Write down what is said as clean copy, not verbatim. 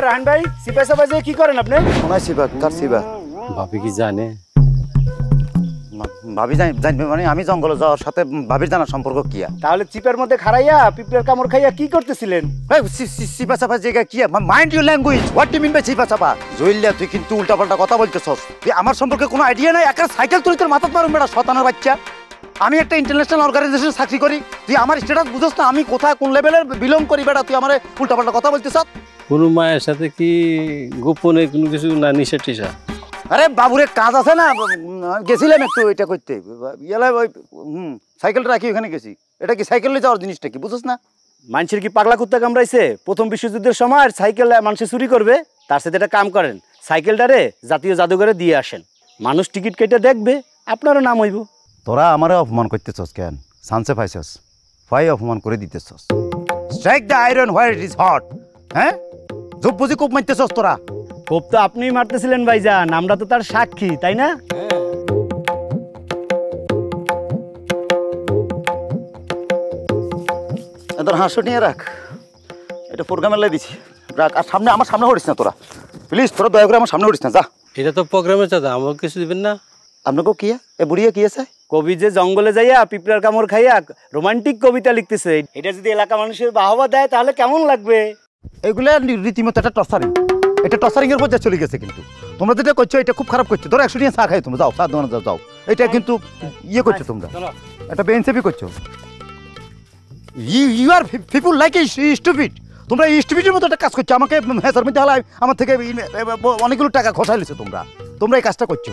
রাহান ভাই সিপা সাপা যে কি করেন আপনি? কোনায় সিপা? কার সিপা? ভাবি কি জানে? ভাবি জানবে মানে আমি জঙ্গলে যাওয়ার সাথে ভাবির জানার সম্পর্ক কি? তাহলে চিপের মধ্যে খাড়াইয়া পিঁপড়ের কামড় খাইয়া কি করতেছিলেন? সিপা সাপা জায়গা কি? Mind your language. What do mean by সিপা সাপা? জইল্লা তুই কিন্তু উল্টাপাল্টা কথা বলতেছস। তুই আমার সম্পর্কে কোনো আইডিয়া নাই? একটা সাইকেল তুই তোর মাথাত মারুম বেটা শতানের বাচ্চা। আমি একটা ইন্টারন্যাশনাল অর্গানাইজেশনে চাকরি করি, তুই আমার স্ট্যাটাস বুঝছ না? আমি কোথায় কোন লেভেলের বিলং করি বেটা? তুই আমার উল্টাপাল্টা কথা বলতেছ। কোনো মায়ের সাথে কি গোপনে কোনো কিছু না নিশা টিসা? আরে বাবুরে কাজ আছে না, গেছিলাম একটু এটা করতে। ইয়ালে ওই সাইকেলটা রাখি ওখানে গেছি। এটা কি সাইকেল নিয়ে যাওয়ার জিনিসটা কি বুঝছ না? মানুষের কি পাগলা কুত্তা কামড়াইছে? প্রথম বিশ্বযুদ্ধের সময় সাইকেল মানুষে চুরি করবে, তার সাথে একটা কাম করেন, সাইকেলটারে জাতীয় জাদুঘরে দিয়ে আসেন, মানুষ টিকিট কেটে দেখবে, আপনারও নাম হইব। তোরা আমারে অপমান করতেছস কেন? সানসে পাইছস, ফাই অপমান করে দিতেছস। Strike the iron where it is hot. হ্যাঁ, জব বুঝি খুব মারতেছস তোরা। খুব তো আপনিই মারতেছিলেন ভাইজান, আমরা তো তার সাক্ষী, তাই না? তোর হাঁসো নিয়ে রাখ, এটা প্রোগ্রামে লাই দিছি রাখ। আর সামনে আমার সামনে হরিস না তোরা, প্লিজ তোরা দয়া করে আমার সামনে হরিস না, যা। এটা তো প্রোগ্রামে চাঁদা, আমাকে কিছু দিবেন না? আপনাকেও কি এ বুড়িয়ে কি আছে? কবি যে জঙ্গলে যাইয়া পিঁপড়ার কামড় খাইয়া রোমান্টিক কবিতা লিখতেছে, এটা যদি এলাকা মানুষের বাহবা দেয় তাহলে কেমন লাগবে? এগুলো রীতিমতো একটা টর্চারিং, এটা টর্চারিং এর পর্যায়ে চলে গেছে। কিন্তু তোমরা যেটা করছো এটা খুব খারাপ করছো। ধরো 100 টাকা চা খাই, তোমরা যাও চা দোকানে যাও, এটা কিন্তু ইয়ে করছো তোমরা, এটা বেইনসাফি করছো। You are people like a stupid. তোমরা স্টুপিডের মতো একটা কাজ করছো, আমাকে হেসার মধ্যে হালাই আমার থেকে অনেকগুলো টাকা খসাই লিছো। তোমরা এই কাজটা করছো।